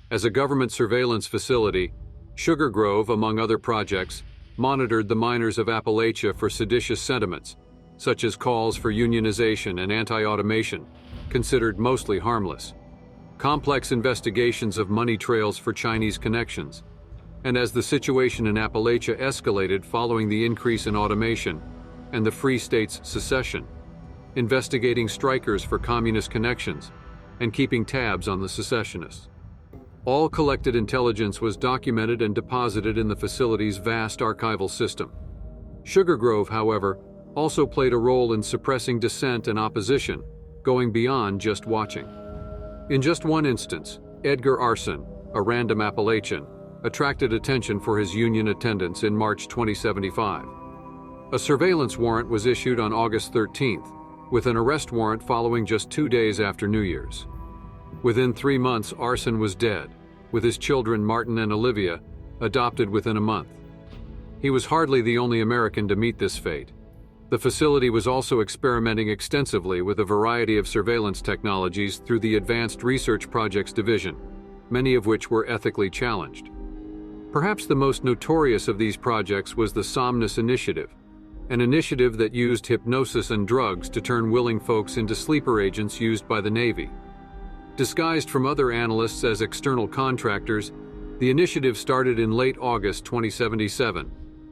As a government surveillance facility, Sugar Grove, among other projects, monitored the miners of Appalachia for seditious sentiments, such as calls for unionization and anti-automation, considered mostly harmless. Complex investigations of money trails for Chinese connections. And as the situation in Appalachia escalated following the increase in automation and the Free States' secession, investigating strikers for communist connections and keeping tabs on the secessionists. All collected intelligence was documented and deposited in the facility's vast archival system. Sugar Grove, however, also played a role in suppressing dissent and opposition, going beyond just watching. In just one instance, Edgar Arson, a random Appalachian, attracted attention for his Union attendance in March 2075. A surveillance warrant was issued on August 13th, with an arrest warrant following just 2 days after New Year's. Within 3 months, Arson was dead, with his children Martin and Olivia adopted within a month. He was hardly the only American to meet this fate. The facility was also experimenting extensively with a variety of surveillance technologies through the Advanced Research Projects Division, many of which were ethically challenged. Perhaps the most notorious of these projects was the Somnus Initiative, an initiative that used hypnosis and drugs to turn willing folks into sleeper agents used by the Navy. Disguised from other analysts as external contractors, the initiative started in late August 2077,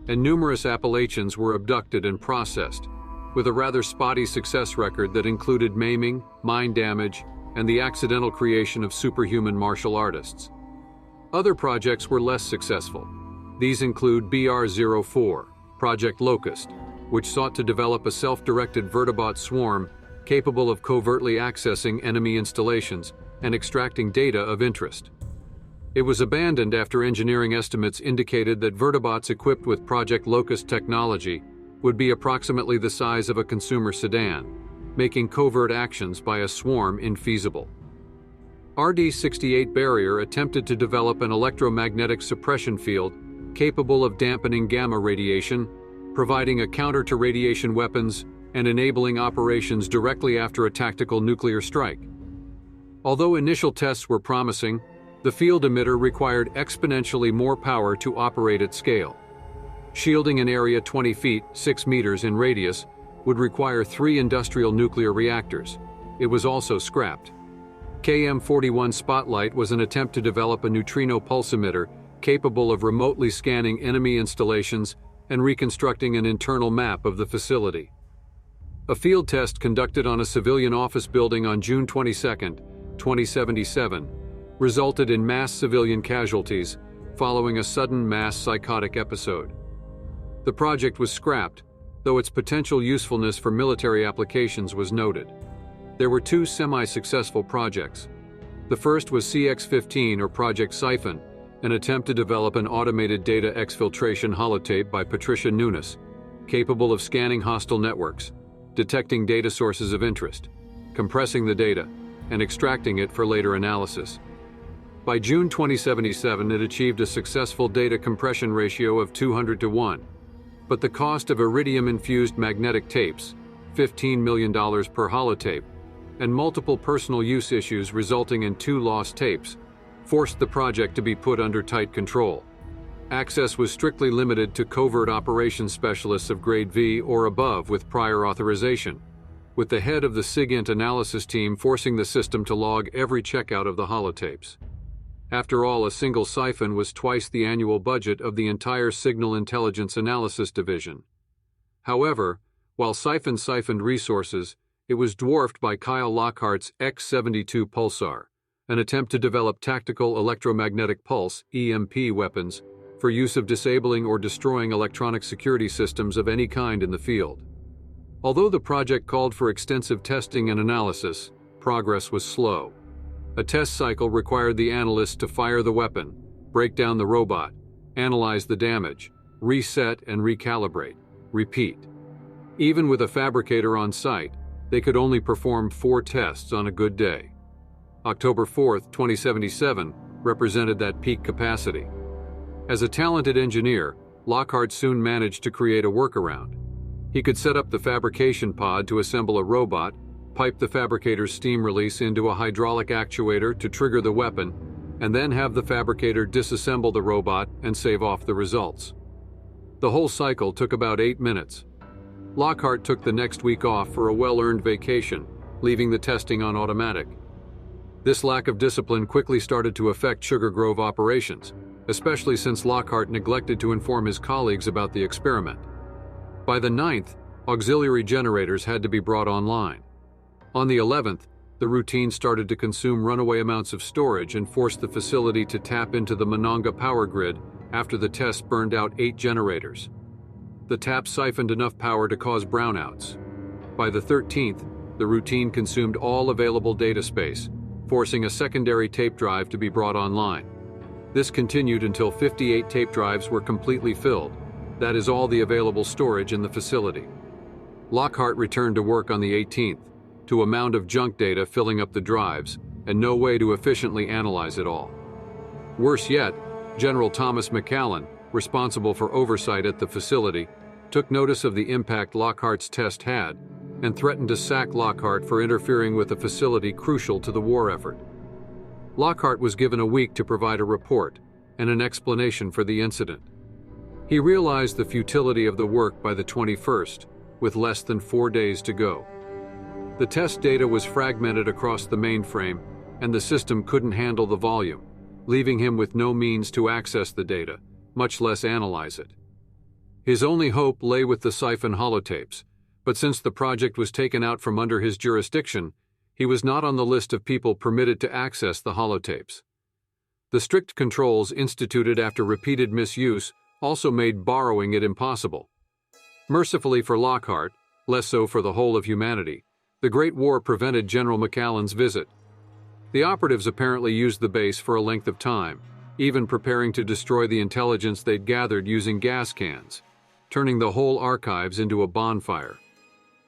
and numerous Appalachians were abducted and processed, with a rather spotty success record that included maiming, mind damage, and the accidental creation of superhuman martial artists. Other projects were less successful. These include BR-04, Project Locust, which sought to develop a self-directed vertibot swarm capable of covertly accessing enemy installations and extracting data of interest. It was abandoned after engineering estimates indicated that vertibots equipped with Project Locust technology would be approximately the size of a consumer sedan, making covert actions by a swarm infeasible. RD-68 Barrier attempted to develop an electromagnetic suppression field capable of dampening gamma radiation, providing a counter to radiation weapons, and enabling operations directly after a tactical nuclear strike. Although initial tests were promising, the field emitter required exponentially more power to operate at scale. Shielding an area 20 feet, 6 meters in radius would require 3 industrial nuclear reactors. It was also scrapped. KM-41 Spotlight was an attempt to develop a neutrino pulse emitter capable of remotely scanning enemy installations and reconstructing an internal map of the facility. A field test conducted on a civilian office building on June 22, 2077, resulted in mass civilian casualties following a sudden mass psychotic episode. The project was scrapped, though its potential usefulness for military applications was noted. There were 2 semi-successful projects. The first was CX-15, or Project Siphon, an attempt to develop an automated data exfiltration holotape by Patricia Nunes, capable of scanning hostile networks, detecting data sources of interest, compressing the data, and extracting it for later analysis. By June 2077, it achieved a successful data compression ratio of 200:1, but the cost of iridium-infused magnetic tapes, $15 million per holotape, and multiple personal use issues resulting in 2 lost tapes, forced the project to be put under tight control. Access was strictly limited to covert operations specialists of grade V or above with prior authorization, with the head of the SIGINT analysis team forcing the system to log every checkout of the holotapes. After all, a single siphon was twice the annual budget of the entire Signal Intelligence Analysis Division. However, while Siphon siphoned resources, it was dwarfed by Kyle Lockhart's X-72 Pulsar, an attempt to develop tactical electromagnetic pulse (EMP) weapons for use of disabling or destroying electronic security systems of any kind in the field. Although the project called for extensive testing and analysis, progress was slow. A test cycle required the analysts to fire the weapon, break down the robot, analyze the damage, reset and recalibrate, repeat. Even with a fabricator on site, they could only perform 4 tests on a good day. October 4, 2077, represented that peak capacity. As a talented engineer, Lockhart soon managed to create a workaround. He could set up the fabrication pod to assemble a robot, pipe the fabricator's steam release into a hydraulic actuator to trigger the weapon, and then have the fabricator disassemble the robot and save off the results. The whole cycle took about 8 minutes. Lockhart took the next week off for a well-earned vacation, leaving the testing on automatic. This lack of discipline quickly started to affect Sugar Grove operations, especially since Lockhart neglected to inform his colleagues about the experiment. By the 9th, auxiliary generators had to be brought online. On the 11th, the routine started to consume runaway amounts of storage and forced the facility to tap into the Monongah power grid after the test burned out 8 generators. The tap siphoned enough power to cause brownouts. By the 13th, the routine consumed all available data space, forcing a secondary tape drive to be brought online. This continued until 58 tape drives were completely filled. That is all the available storage in the facility. Lockhart returned to work on the 18th, to a mound of junk data filling up the drives, and no way to efficiently analyze it all. Worse yet, General Thomas McAllen, responsible for oversight at the facility, took notice of the impact Lockhart's test had and threatened to sack Lockhart for interfering with a facility crucial to the war effort. Lockhart was given a week to provide a report and an explanation for the incident. He realized the futility of the work by the 21st, with less than 4 days to go. The test data was fragmented across the mainframe, and the system couldn't handle the volume, leaving him with no means to access the data, much less analyze it. His only hope lay with the siphon holotapes, but since the project was taken out from under his jurisdiction, he was not on the list of people permitted to access the holotapes. The strict controls instituted after repeated misuse also made borrowing it impossible. Mercifully for Lockhart, less so for the whole of humanity, the Great War prevented General McAllen's visit. The operatives apparently used the base for a length of time, even preparing to destroy the intelligence they'd gathered using gas cans, turning the whole archives into a bonfire.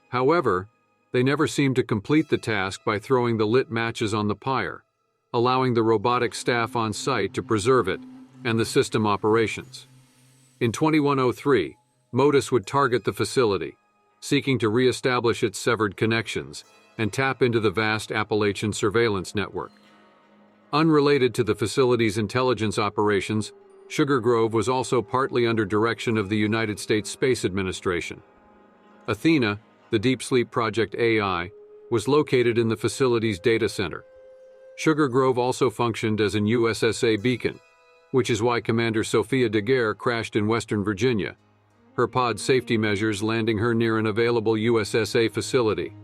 However, they never seemed to complete the task by throwing the lit matches on the pyre, allowing the robotic staff on site to preserve it and the system operations. In 2103, Modus would target the facility, seeking to re-establish its severed connections and tap into the vast Appalachian surveillance network. Unrelated to the facility's intelligence operations, Sugar Grove was also partly under direction of the United States Space Administration. Athena, the Deep Sleep Project AI, was located in the facility's data center. Sugar Grove also functioned as an USSA beacon, which is why Commander Sophia Daguerre crashed in Western Virginia, her pod safety measures landing her near an available USSA facility.